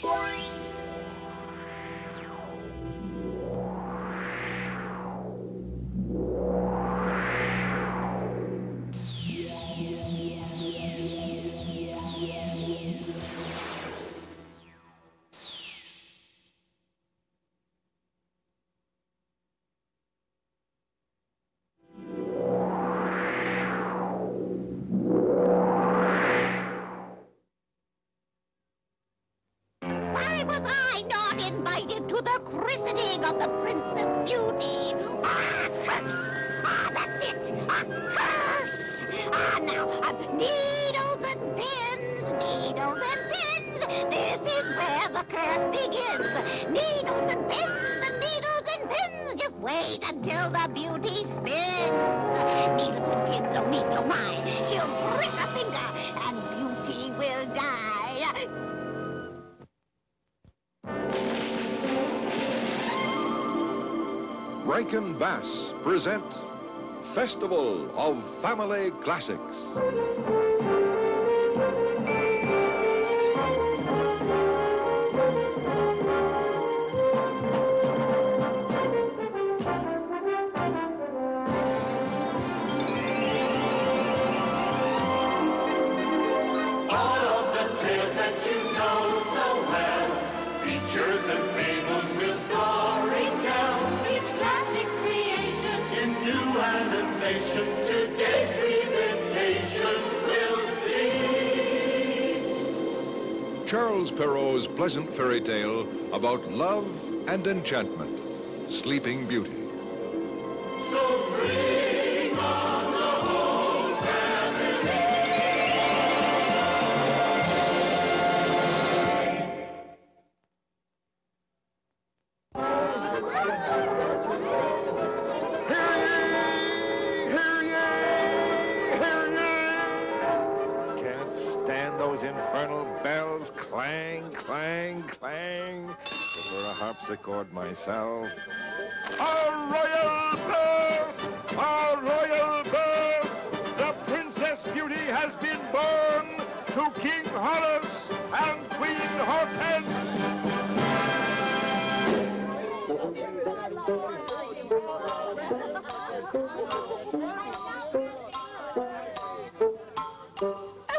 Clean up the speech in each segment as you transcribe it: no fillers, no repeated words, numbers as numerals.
Why was I not invited to the christening of the Princess Beauty? Ah, curse! Ah, that's it! Ah, curse! Ah, now, needles and pins, needles and pins. This is where the curse begins. Needles and pins and needles and pins. Just wait until the beauty spins. Needles and pins, oh needle, oh my. She'll prick a finger and beauty will die. Rankin Bass present Festival of Family Classics. All of the tales that you know so well, features and fables will story tell. Each classic creation in new animation, today's presentation will be. Charles Perrault's pleasant fairy tale about love and enchantment, Sleeping Beauty. So bring on the whole family. Can't stand those infernal bells. Clang, clang, clang. Prefer a harpsichord myself. A royal birth! A royal birth! The Princess Beauty has been born to King Horace and Queen Hortense!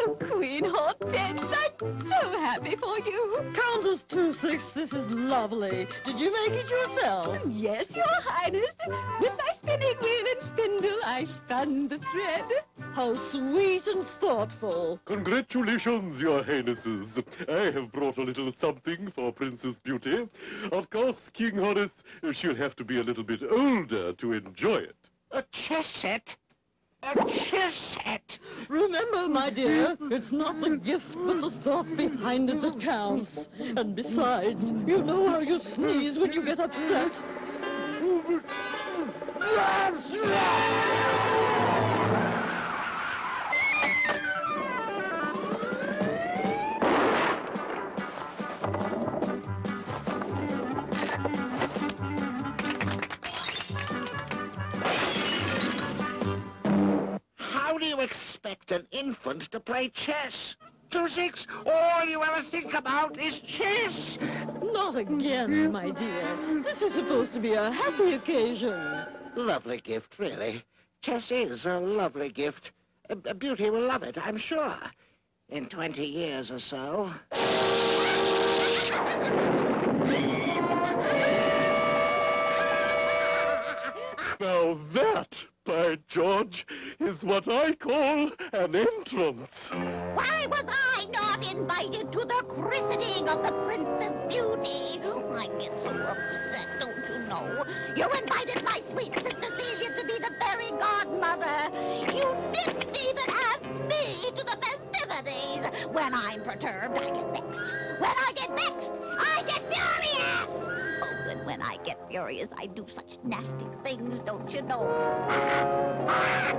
Oh, Queen Hortense, I'm so happy for you. Countess 26, this is lovely. Did you make it yourself? Yes, Your Highness. With my spinning wheel and spindle, I spun the thread. How sweet and thoughtful. Congratulations, Your Highnesses. I have brought a little something for Princess Beauty. Of course, King Horace, she'll have to be a little bit older to enjoy it. A chess set? A chess set? Remember, my dear, it's not the gift but the thought behind it that counts. And besides, you know how you sneeze when you get upset. How do you expect an infant to play chess? 26, all you ever think about is chess. Not again, my dear. This is supposed to be a happy occasion. Lovely gift, really. Chess is a lovely gift. Beauty will love it, I'm sure. In 20 years or so. Now that, by George, is what I call an entrance. Why was I not invited to the christening of the Princess Beauty? Oh, I get so upset, don't you know? You invited my sweet sister Celia to be the fairy godmother. You didn't even ask me to the festivities. When I'm perturbed, I get vexed. When I get vexed, I get furious. Oh, and when I get furious, I do such nasty things, don't you know?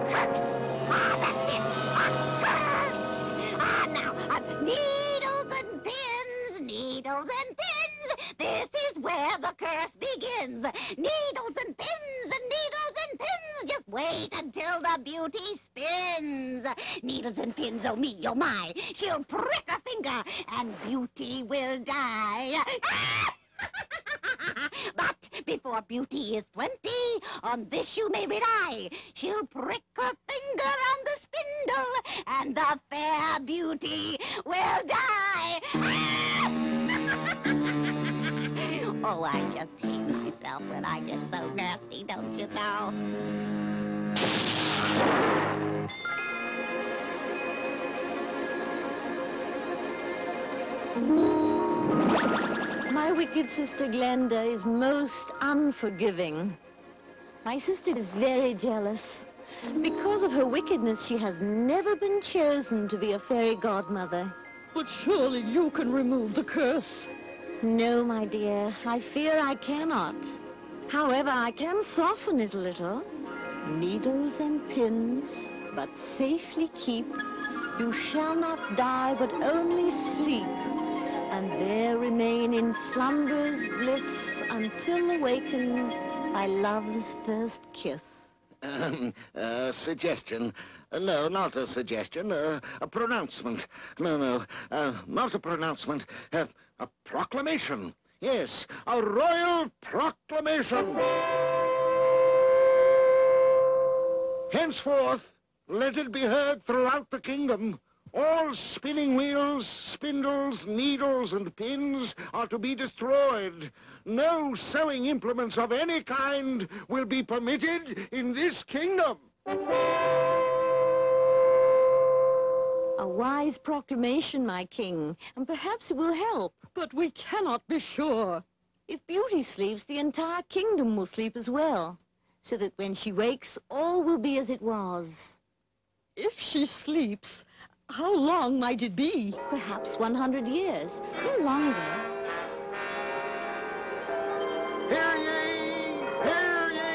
Curse! That's it! Curse! Now, needles and pins, needles and pins. This is where the curse begins. Needles and pins and needles and pins. Just wait until the beauty spins. needles and pins, oh me, oh my. She'll prick a finger and Beauty will die. But before Beauty is 20, on this you may rely. She'll prick her finger on the spindle, and the fair Beauty will die. Oh, I just hate myself when I get so nasty, don't you know? My wicked sister Glenda is most unforgiving. My sister is very jealous. Because of her wickedness, she has never been chosen to be a fairy godmother. But surely you can remove the curse. No, my dear, I fear I cannot. However, I can soften it a little. Needles and pins, but safely keep. You shall not die, but only sleep. And there remain in slumber's bliss until awakened by love's first kiss. Suggestion. No, not a suggestion. A pronouncement. No, not a pronouncement. A proclamation. Yes, a royal proclamation. Henceforth, let it be heard throughout the kingdom. All spinning wheels, spindles, needles, and pins are to be destroyed. No sewing implements of any kind will be permitted in this kingdom. A wise proclamation, my king, and perhaps it will help. But we cannot be sure. If Beauty sleeps, the entire kingdom will sleep as well, so that when she wakes, all will be as it was. If she sleeps, how long might it be? Perhaps 100 years, no longer. Hear ye! Hear ye!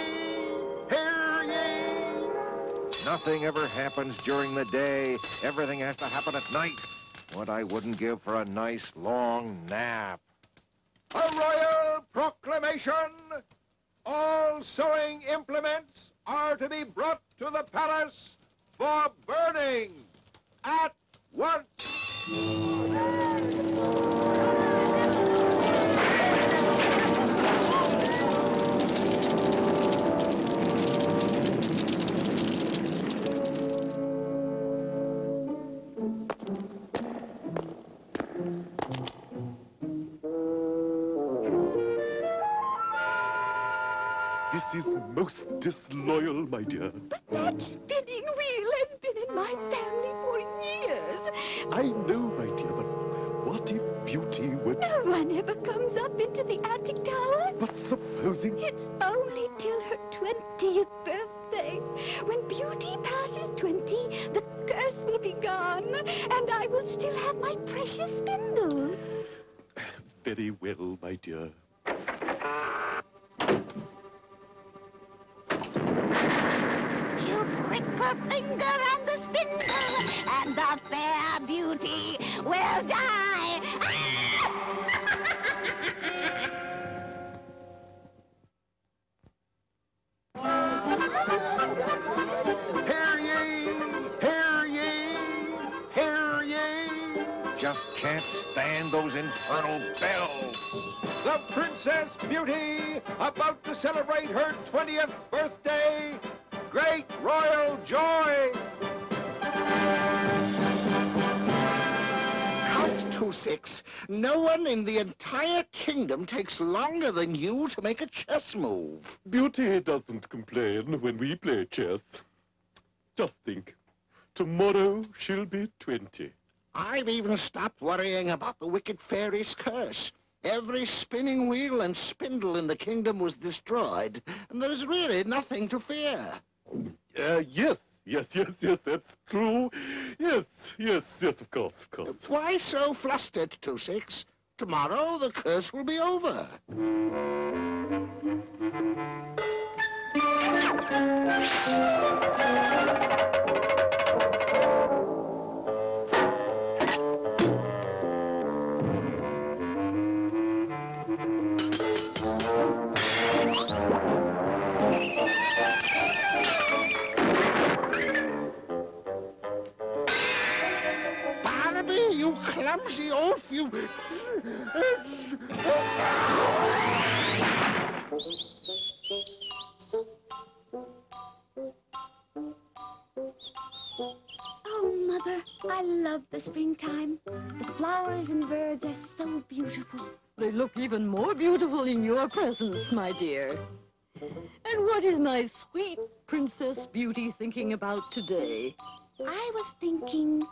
Hear ye! Nothing ever happens during the day. Everything has to happen at night. What I wouldn't give for a nice long nap. A royal proclamation! All sewing implements are to be brought to the palace for burning at once. This is most disloyal, my dear. But that spinning wheel has been in my family for years. I know, my dear, but what if Beauty were... No one ever comes up into the attic tower. But supposing... It's only till her 20th birthday. When Beauty passes 20, the curse will be gone, and I will still have my precious spindle. Very well, my dear. She'll prick her finger on the spindle, and the fair Beauty will die. Hear ye! Hear ye! Hear ye! Just can't stand those infernal bells. The Princess Beauty, about to celebrate her 20th birthday. Great royal joy! Count 2-6. No one in the entire kingdom takes longer than you to make a chess move. Beauty doesn't complain when we play chess. Just think. Tomorrow she'll be 20. I've even stopped worrying about the wicked fairy's curse. Every spinning wheel and spindle in the kingdom was destroyed, and there's really nothing to fear. Yes, that's true. Yes, of course. Why so flustered, 2-6? Tomorrow the curse will be over. you... Oh, Mother, I love the springtime. The flowers and birds are so beautiful. They look even more beautiful in your presence, my dear. And what is my sweet Princess Beauty thinking about today? I was thinking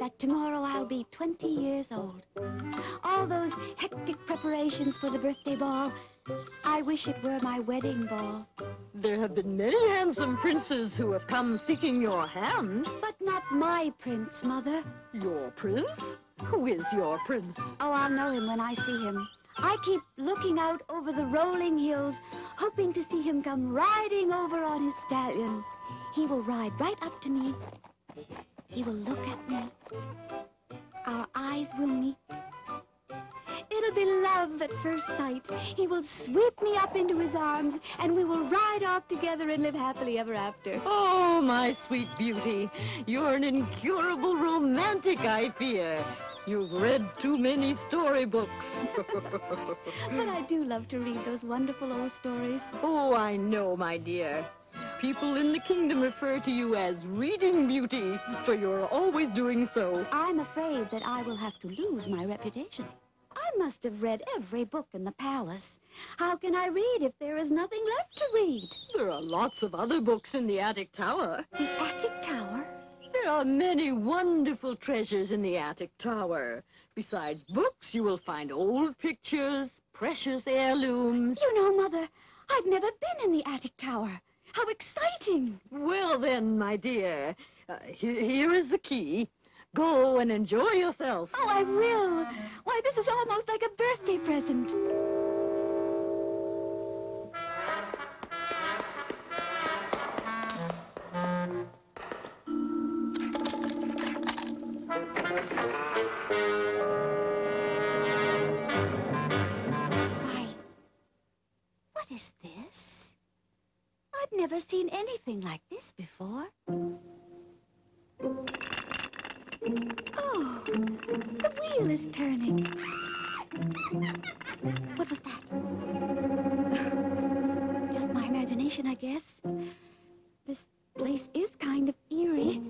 that tomorrow I'll be 20 years old. All those hectic preparations for the birthday ball, I wish it were my wedding ball. There have been many handsome princes who have come seeking your hand. But not my prince, Mother. Your prince? Who is your prince? Oh, I'll know him when I see him. I keep looking out over the rolling hills, hoping to see him come riding over on his stallion. He will ride right up to me. He will look at me. Our eyes will meet. It'll be love at first sight. He will sweep me up into his arms, and we will ride off together and live happily ever after. Oh, my sweet beauty. You're an incurable romantic, I fear. You've read too many storybooks. But I do love to read those wonderful old stories. Oh, I know, my dear. People in the kingdom refer to you as Reading Beauty, for you're always doing so. I'm afraid that I will have to lose my reputation. I must have read every book in the palace. How can I read if there is nothing left to read? There are lots of other books in the attic tower. The attic tower? There are many wonderful treasures in the attic tower. Besides books, you will find old pictures, precious heirlooms. You know, Mother, I've never been in the attic tower. How exciting! Well then, my dear, here is the key. Go and enjoy yourself. Oh, I will. Why, this is almost like a birthday present. Why, what is this? I've never seen anything like this before. Oh, the wheel is turning. What was that? Just my imagination, I guess. This place is kind of eerie.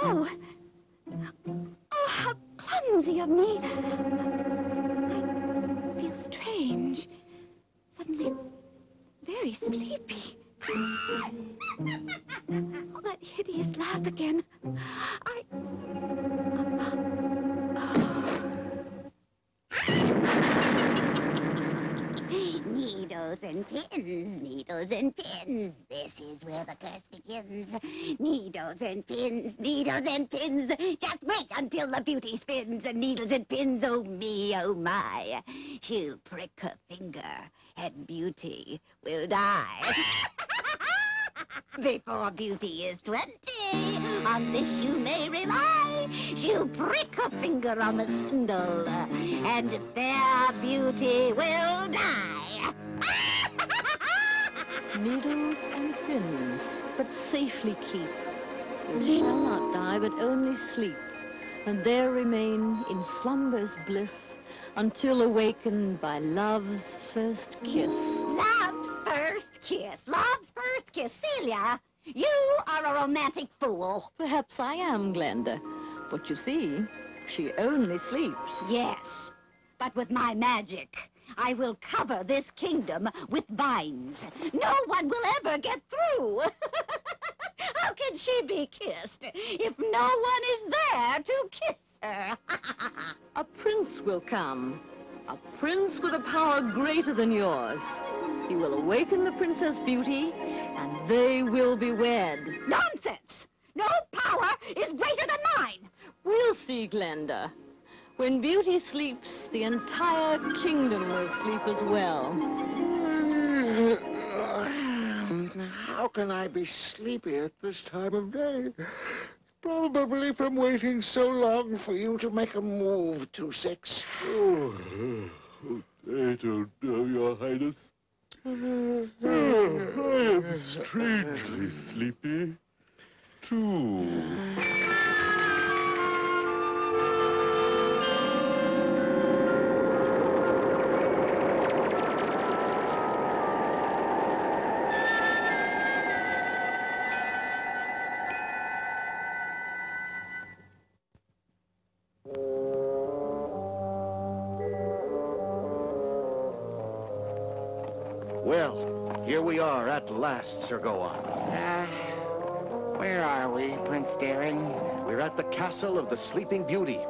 Oh! Oh, how clumsy of me! I feel strange. Suddenly very sleepy. Oh, that hideous laugh again. Needles and pins, needles and pins. This is where the curse begins. Needles and pins, needles and pins. Just wait until the beauty spins. Needles and pins, oh me, oh my. She'll prick her finger and beauty will die. Before beauty is 20, on this you may rely. She'll prick her finger on the spindle, and fair beauty will die. Needles and pins, but safely keep. You shall not die, but only sleep, and there remain in slumber's bliss until awakened by love's first kiss. Love's first kiss, love's first kiss. Celia, you are a romantic fool. Perhaps I am, Glenda, but you see, she only sleeps. Yes, but with my magic, I will cover this kingdom with vines. No one will ever get through. How can she be kissed if no one is there to kiss her? A prince will come. A prince with a power greater than yours. He will awaken the Princess Beauty, and they will be wed. Nonsense! No power is greater than mine. We'll see, Glenda. When Beauty sleeps, the entire kingdom will sleep as well. How can I be sleepy at this time of day? Probably from waiting so long for you to make a move, 2-6. Oh, I don't know, Your Highness. I am strangely sleepy, too. Well, here we are at last, Sir Gawain. Where are we, Prince Daring? We're at the castle of the Sleeping Beauty.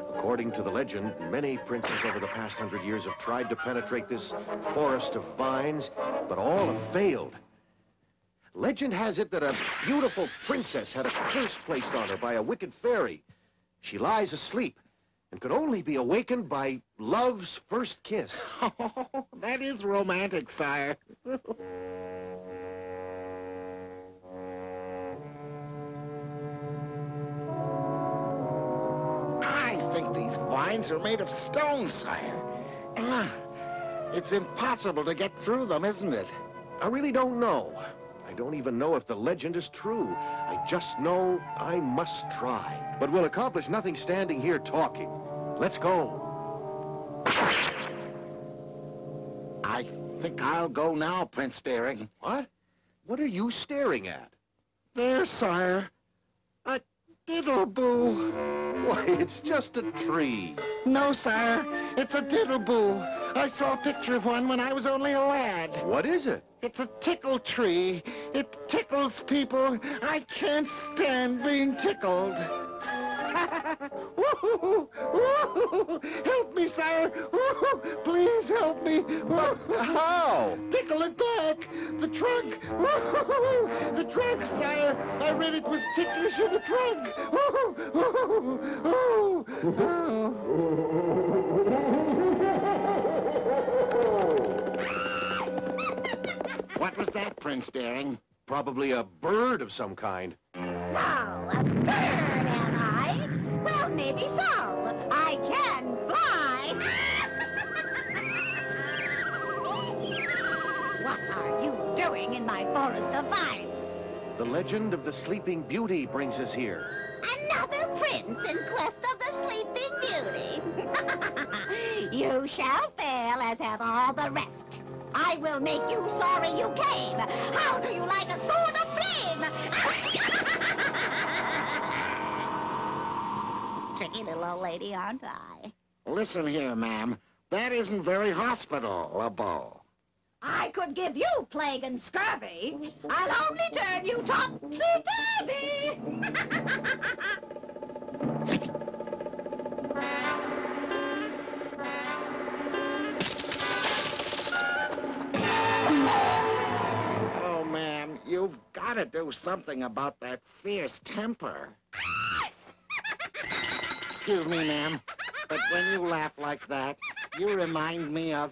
According to the legend, many princes over the past 100 years have tried to penetrate this forest of vines, but all have failed. Legend has it that a beautiful princess had a curse placed on her by a wicked fairy. She lies asleep and could only be awakened by love's first kiss. Oh, that is romantic, sire. I think these vines are made of stone, sire. It's impossible to get through them, isn't it? I really don't know. I don't even know if the legend is true. I just know I must try. But we'll accomplish nothing standing here talking. Let's go. I think I'll go now, Prince Daring. What? What are you staring at? There, sire. A diddle-boo. Why, it's just a tree. No, sire. It's a diddle-boo. I saw a picture of one when I was only a lad. What is it? It's a tickle tree. It tickles people. I can't stand being tickled. Woo-hoo! Woo-hoo! Help me, sire! Woo-hoo! Please help me! How? Tickle it back! The trunk! Woo-hoo! The trunk, sire! I read it was ticklish in the trunk! Woo-hoo! What was that, Prince Daring? Probably a bird of some kind. So, a bird am I? Well, maybe so. I can fly. What are you doing in my forest of vines? The legend of the Sleeping Beauty brings us here. Another prince in quest of the Sleeping Beauty. You shall fail as have all the rest. I will make you sorry you came. How do you like a sword of flame? Tricky little old lady, aren't I? Listen here, ma'am. That isn't very hospitable. I could give you plague and scurvy. I'll only turn you topsy-turvy. Oh, ma'am, you've got to do something about that fierce temper. Excuse me, ma'am, but when you laugh like that, you remind me of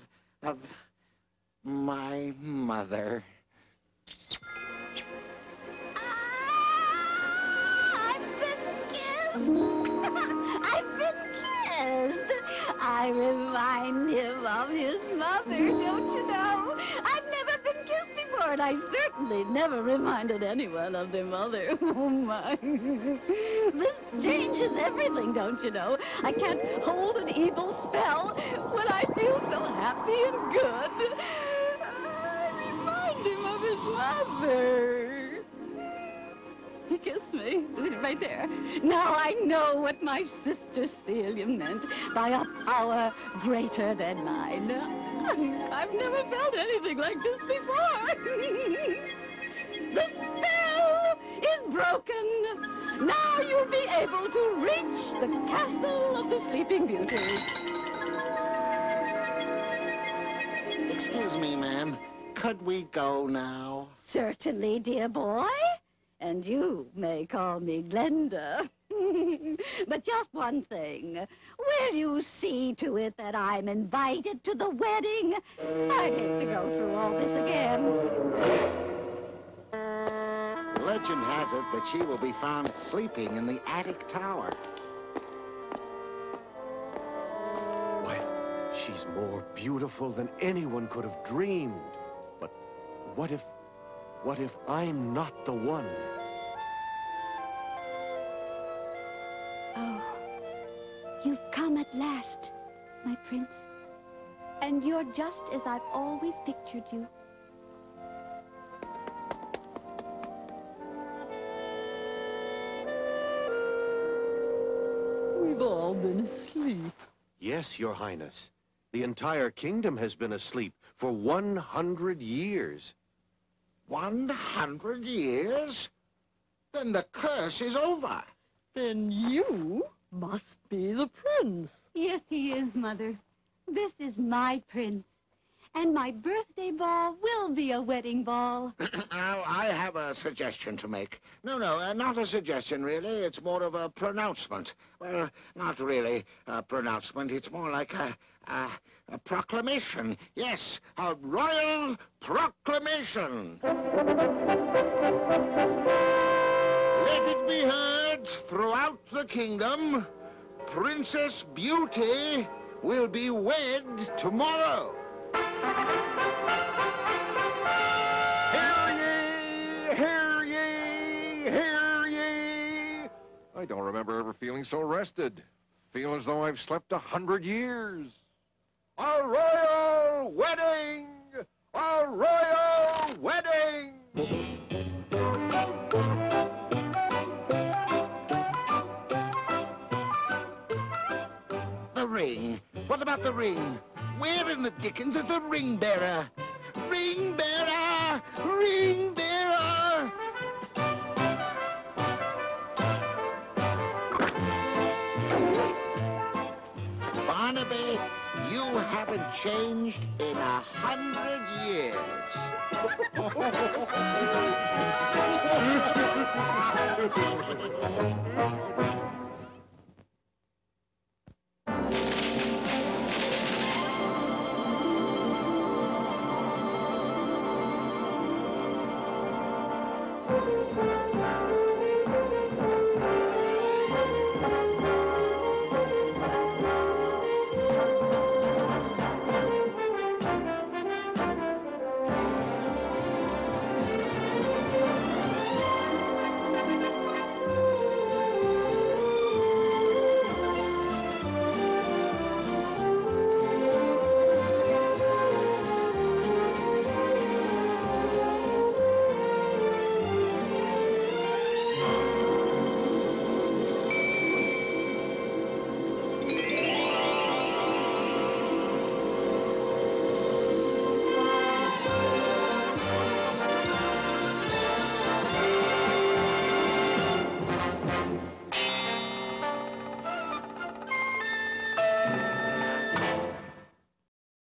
my mother. I've been kissed. I've been kissed. I remind him of his mother, don't you know? I've never been kissed before, and I certainly never reminded anyone of their mother. Oh, my. This changes everything, don't you know? I can't hold an evil spell when I feel so happy and good. I remind him of his mother. He kissed me, right there. Now I know what my sister Celia meant by a power greater than mine. I've never felt anything like this before. The spell is broken. Now you'll be able to reach the castle of the Sleeping Beauty. Excuse me, ma'am. Could we go now? Certainly, dear boy. And you may call me Glenda. But just one thing. Will you see to it that I'm invited to the wedding? I'd hate to go through all this again. Legend has it that she will be found sleeping in the attic tower. Why, she's more beautiful than anyone could have dreamed. But what if I'm not the one? Oh, you've come at last, my prince. And you're just as I've always pictured you. We've all been asleep. Yes, Your Highness. The entire kingdom has been asleep for 100 years. 100 years? Then the curse is over. Then you must be the prince. Yes, he is, Mother. This is my prince. And my birthday ball will be a wedding ball. Now, I have a suggestion to make. No, not a suggestion, really. It's more of a pronouncement. Well, not really a pronouncement. It's more like a proclamation. Yes, a royal proclamation. Let it be heard throughout the kingdom, Princess Beauty will be wed tomorrow. Hear ye! Hear ye! Hear ye! I don't remember ever feeling so rested. Feel as though I've slept 100 years. A royal wedding! A royal wedding! The ring. What about the ring? Where in the dickens is the ring bearer? Ring bearer! Ring bearer! Barnaby, you haven't changed in 100 years.